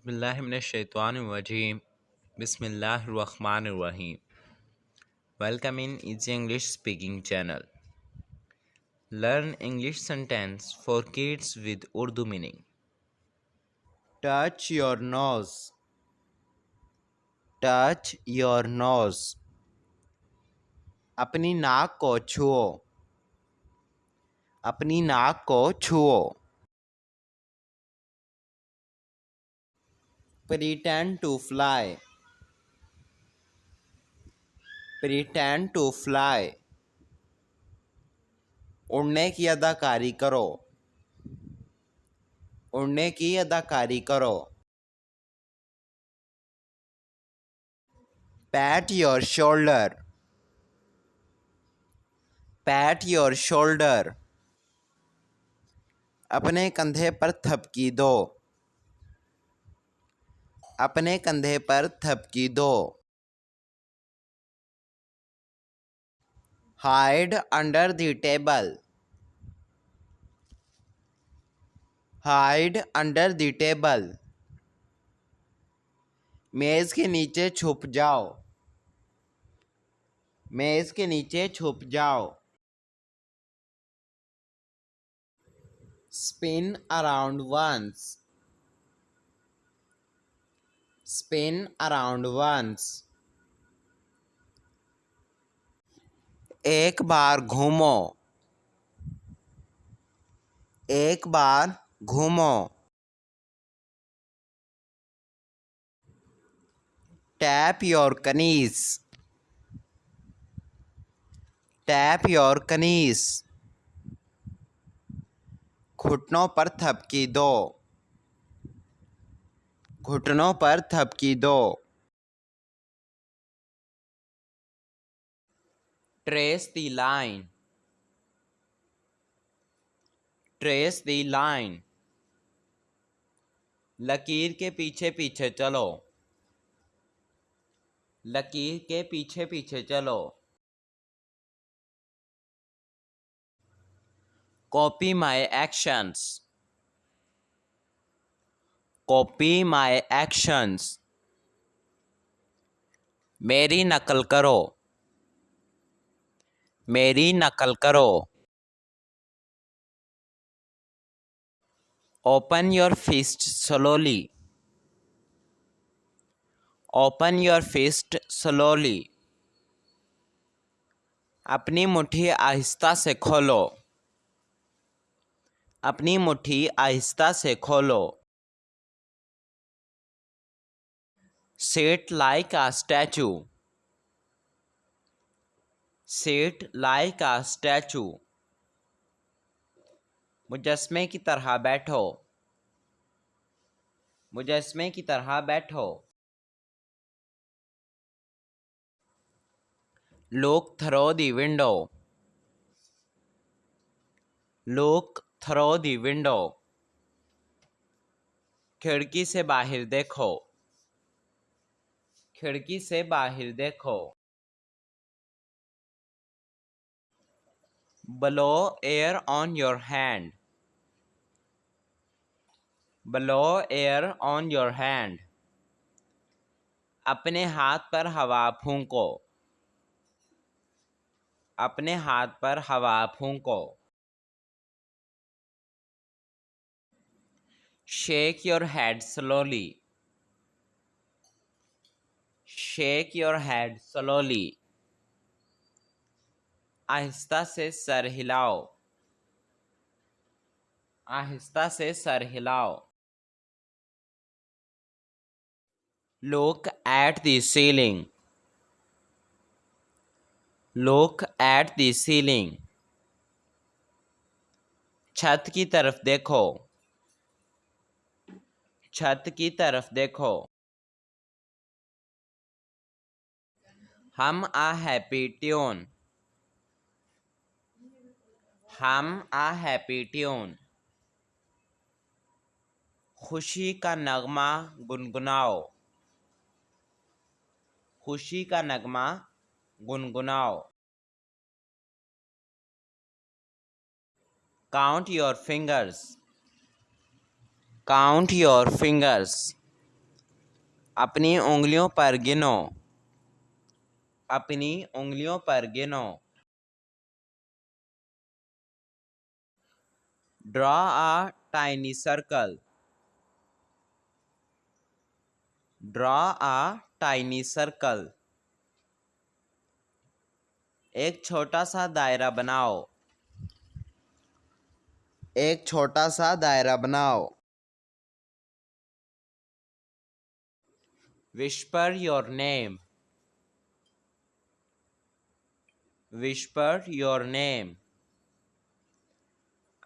Bismillahirrahmanirrahim. Bismillahirrahmanirrahim. Welcome in Easy English Speaking channel. Learn English sentence for kids with Urdu meaning. Touch your nose. Touch your nose. अपनी नाक को छुओ. अपनी नाक को छुओ. Pretend to fly. Pretend to fly. उड़ने की अदाकारी करो. उड़ने की अदाकारी करो. Pat your shoulder. Pat your shoulder. अपने कंधे पर थपकी दो. अपने कंधे पर थपकी दो. Hide under the table. Hide under the table. मेज के नीचे छुप जाओ. मेज के नीचे छुप जाओ. Spin around once. Spin around once. एक बार घूमो. एक बार घूमो. Tap your knees. Tap your knees. घुटनों पर थपकी दो. घुटनों पर थपकी दो. Trace the line. Trace the line. लकीर के पीछे पीछे चलो. लकीर के पीछे पीछे चलो. Copy my actions. Copy my actions. मेरी नकल करो. मेरी नकल करो. Open your fist slowly. Open your fist slowly. अपनी मुट्ठी आहिस्ता से खोलो. अपनी मुट्ठी आहिस्ता से खोलो. Sit like a statue. Sit like a statue. मुजस्मे की तरह बैठो. मुजस्मे की तरह बैठो. Look through the window. Look through the window. खिड़की से बाहर देखो. खिड़की से बाहर देखो. Blow air on your hand. Blow air on your hand. अपने हाथ पर हवा फूंको. अपने हाथ पर हवा फूंको. Shake your head slowly. Shake your head slowly. आहिस्ता से सर हिलाओ. आहिस्ता से सर हिलाओ. Look at the ceiling. Look at the ceiling. छत की तरफ देखो. छत की तरफ देखो. Hum a happy tune. Hum a happy tune. खुशी का नगमा गुनगुनाओ. खुशी का नगमा गुनगुनाओ. Count your fingers. Count your fingers. अपनी उंगलियों पर गिनो। अपनी उंगलियों पर गिनो। Draw a tiny circle. Draw a tiny circle. एक छोटा सा दायरा बनाओ। एक छोटा सा दायरा बनाओ। Whisper your name. Whisper your name.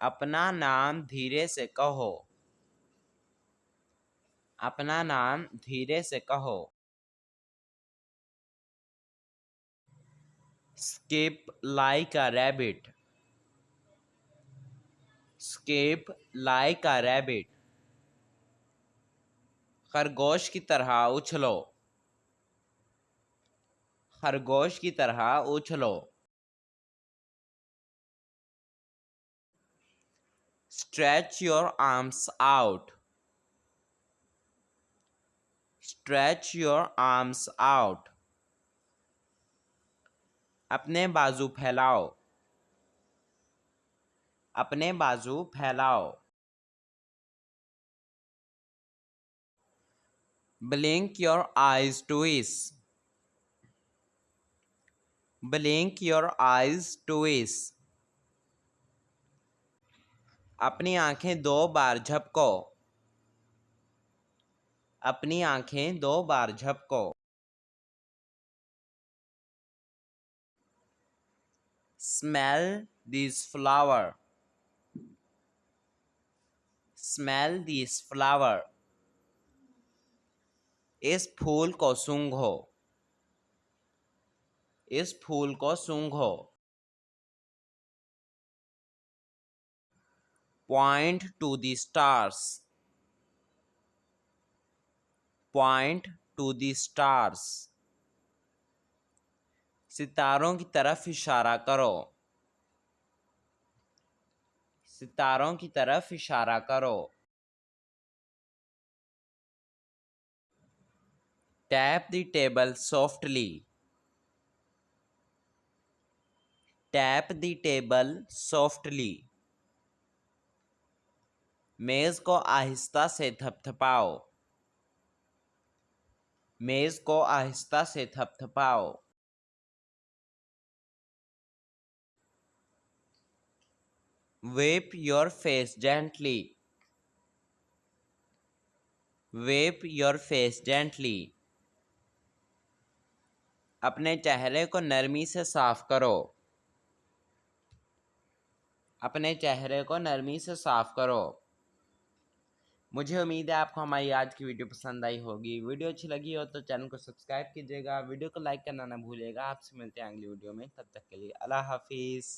अपना नाम धीरे से कहो। अपना नाम धीरे से कहो। Skip like a rabbit. Skip like a rabbit. खरगोश की तरह उछलो। खरगोश की तरह उछलो। Stretch your arms out. Stretch your arms out. अपने बाजू फैलाओ। अपने बाजू फैलाओ। Blink your eyes twice. Blink your eyes twice. अपनी आंखें 2 बार झपको। अपनी आंखें 2 बार झपको। Smell this flower. Smell this flower. इस फूल को सूंघो। इस फूल को सूंघो। Point to the stars. Point to the stars. सितारों की तरफ इशारा करो। सितारों की तरफ इशारा करो। Tap the table softly. Tap the table softly. मेज को आहिस्ता से थपथपाओ। मेज को आहिस्ता से थपथपाओ। Wipe your face gently. Wipe your face gently. अपने चेहरे को नरमी से साफ करो। अपने चेहरे को नरमी से साफ करो। मुझे उम्मीद है आपको हमारी आज की वीडियो पसंद आई होगी। वीडियो अच्छी लगी हो तो चैनल को सब्सक्राइब कीजिएगा। वीडियो को लाइक करना ना भूलिएगा। आपसे मिलते हैं अगली वीडियो में। तब तक के लिए अल्लाह हाफिज़।